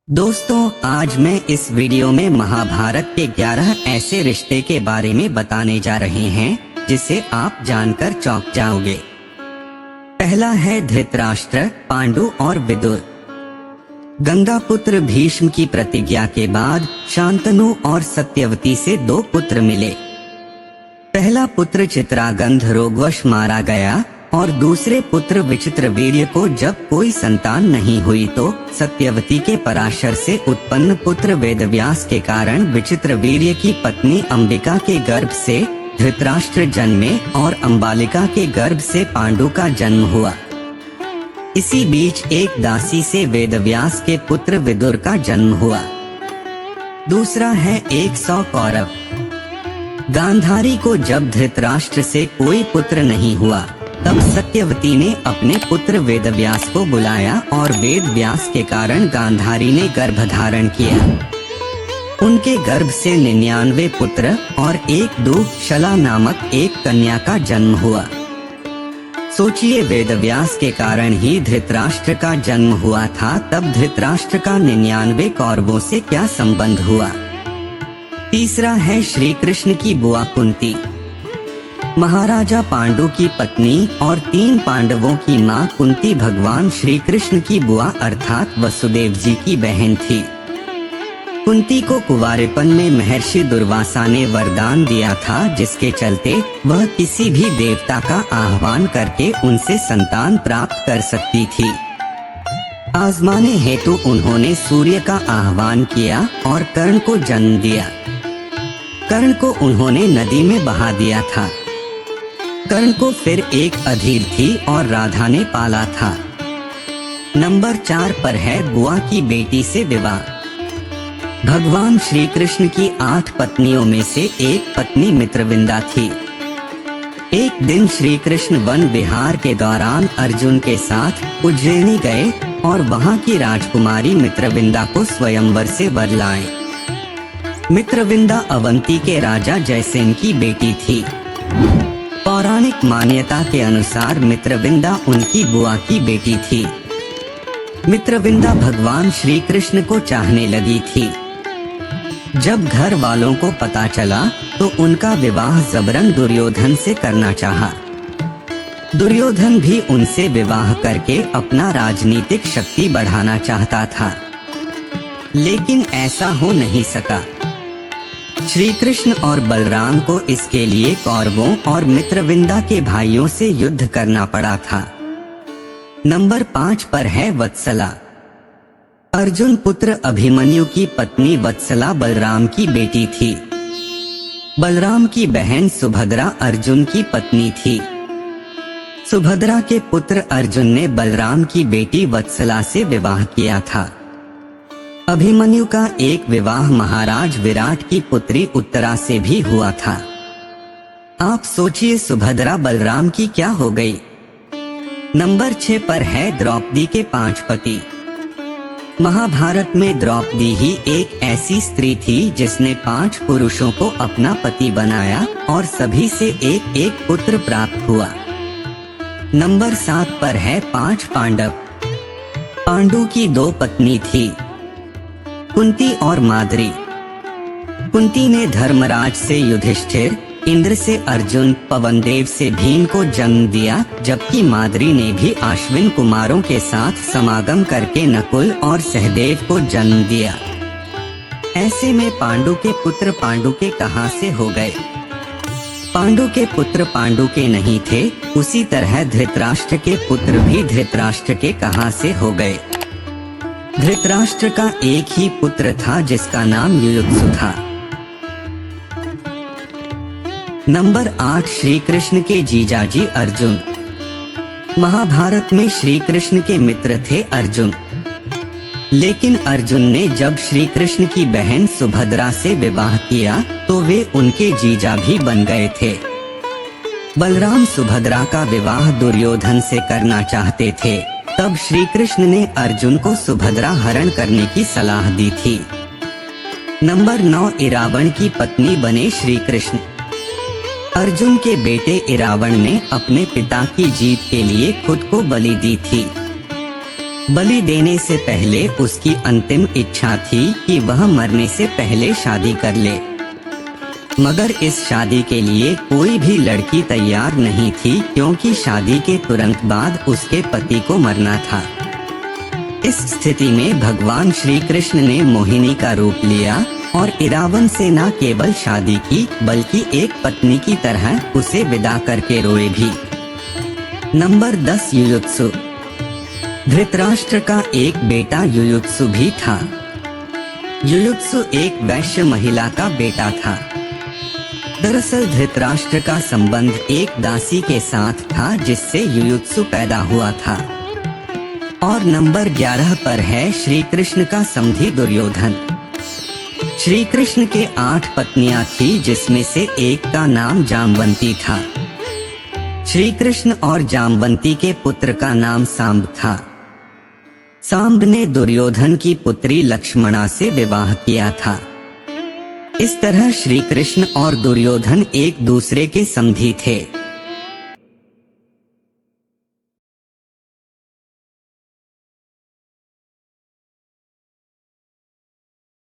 दोस्तों, आज मैं इस वीडियो में महाभारत के 11 ऐसे रिश्ते के बारे में बताने जा रहे हैं जिसे आप जानकर चौंक जाओगे। पहला है धृतराष्ट्र, पांडु और विदुर। गंगापुत्र भीष्म की प्रतिज्ञा के बाद शांतनु और सत्यवती से 2 पुत्र मिले। पहला पुत्र चित्रागंध रोगवश मारा गया और दूसरे पुत्र विचित्रवीर्य को जब कोई संतान नहीं हुई तो सत्यवती के पराशर से उत्पन्न पुत्र वेदव्यास के कारण विचित्रवीर्य की पत्नी अंबिका के गर्भ से धृतराष्ट्र जन्मे और अंबालिका के गर्भ से पांडु का जन्म हुआ। इसी बीच एक दासी से वेदव्यास के पुत्र विदुर का जन्म हुआ। दूसरा है 100 कौरव। गांधारी को जब धृतराष्ट्र से कोई पुत्र नहीं हुआ तब सत्यवती ने अपने पुत्र वेदव्यास को बुलाया और वेदव्यास के कारण गांधारी ने गर्भ धारण किया। उनके गर्भ से 99 पुत्र और एक दुःशला नामक एक कन्या का जन्म हुआ। सोचिए, वेदव्यास के कारण ही धृतराष्ट्र का जन्म हुआ था, तब धृतराष्ट्र का 99 कौरवों से क्या संबंध हुआ। तीसरा है श्री कृष्ण की बुआ कुंती। महाराजा पांडु की पत्नी और 3 पांडवों की मां कुंती भगवान श्री कृष्ण की बुआ अर्थात वसुदेव जी की बहन थी। कुंती को कुंवारेपन में महर्षि दुर्वासा ने वरदान दिया था, जिसके चलते वह किसी भी देवता का आह्वान करके उनसे संतान प्राप्त कर सकती थी। आजमाने हेतु उन्होंने सूर्य का आह्वान किया और कर्ण को जन्म दिया। कर्ण को उन्होंने नदी में बहा दिया था। कर्ण को फिर एक अधीर थी और राधा ने पाला था। नंबर 4 पर है बुआ की बेटी से विवाह। भगवान श्री कृष्ण की 8 पत्नियों में से एक पत्नी मित्रविंदा थी। एक दिन श्री कृष्ण वन विहार के दौरान अर्जुन के साथ उज्जैनी गए और वहां की राजकुमारी मित्रविंदा को स्वयंवर से वर लाए। मित्रविंदा अवंती के राजा जयसेन की बेटी थी। पौराणिक मान्यता के अनुसार मित्रविंदा उनकी बुआ की बेटी थी। मित्रविंदा भगवान श्री कृष्ण को चाहने लगी थी। जब घर वालों को पता चला तो उनका विवाह जबरन दुर्योधन से करना चाहा। दुर्योधन भी उनसे विवाह करके अपना राजनीतिक शक्ति बढ़ाना चाहता था, लेकिन ऐसा हो नहीं सका। श्री कृष्ण और बलराम को इसके लिए कौरवों और मित्रविंदा के भाइयों से युद्ध करना पड़ा था। नंबर 5 पर है वत्सला। अर्जुन पुत्र अभिमन्यु की पत्नी वत्सला बलराम की बेटी थी। बलराम की बहन सुभद्रा अर्जुन की पत्नी थी। सुभद्रा के पुत्र अर्जुन ने बलराम की बेटी वत्सला से विवाह किया था। अभिमन्यु का एक विवाह महाराज विराट की पुत्री उत्तरा से भी हुआ था। आप सोचिए, सुभद्रा बलराम की क्या हो गई। नंबर 6 पर है द्रौपदी के 5 पति। महाभारत में द्रौपदी ही एक ऐसी स्त्री थी जिसने 5 पुरुषों को अपना पति बनाया और सभी से एक एक पुत्र प्राप्त हुआ। नंबर 7 पर है 5 पांडव। पांडु की 2 पत्नी थी, कुंती और माद्री। कुंती ने धर्मराज से युधिष्ठिर, इंद्र से अर्जुन, पवनदेव से भीम को जन्म दिया, जबकि माद्री ने भी अश्विन कुमारों के साथ समागम करके नकुल और सहदेव को जन्म दिया। ऐसे में पांडु के पुत्र पांडु के कहां से हो गए। पांडु के पुत्र पांडु के नहीं थे, उसी तरह धृतराष्ट्र के पुत्र भी धृतराष्ट्र के कहां से हो गए। धृतराष्ट्र का एक ही पुत्र था जिसका नाम युयुत्सु था। नंबर 8 श्री कृष्ण के जीजाजी अर्जुन। महाभारत में श्री कृष्ण के मित्र थे अर्जुन, लेकिन अर्जुन ने जब श्री कृष्ण की बहन सुभद्रा से विवाह किया तो वे उनके जीजा भी बन गए थे। बलराम सुभद्रा का विवाह दुर्योधन से करना चाहते थे, तब श्री कृष्ण ने अर्जुन को सुभद्रा हरण करने की सलाह दी थी। नंबर 9 इरावण की पत्नी बने श्री कृष्ण। अर्जुन के बेटे इरावण ने अपने पिता की जीत के लिए खुद को बलि दी थी। बलि देने से पहले उसकी अंतिम इच्छा थी कि वह मरने से पहले शादी कर ले, मगर इस शादी के लिए कोई भी लड़की तैयार नहीं थी, क्योंकि शादी के तुरंत बाद उसके पति को मरना था। इस स्थिति में भगवान श्री कृष्ण ने मोहिनी का रूप लिया और इरावन से न केवल शादी की बल्कि एक पत्नी की तरह उसे विदा करके रोए भी। नंबर 10 युयुत्सु। धृतराष्ट्र का एक बेटा युयुत्सु भी था। युयुत्सु एक वैश्य महिला का बेटा था। दरअसल धृतराष्ट्र का संबंध एक दासी के साथ था जिससे युयुत्सु पैदा हुआ था। और नंबर 11 पर है श्री कृष्ण का समधी दुर्योधन। श्री कृष्ण के 8 पत्नियां थी, जिसमें से एक का नाम जामवंती था। श्री कृष्ण और जामवंती के पुत्र का नाम सांब था। सांब ने दुर्योधन की पुत्री लक्ष्मणा से विवाह किया था। इस तरह श्री कृष्ण और दुर्योधन एक दूसरे के समधी थे।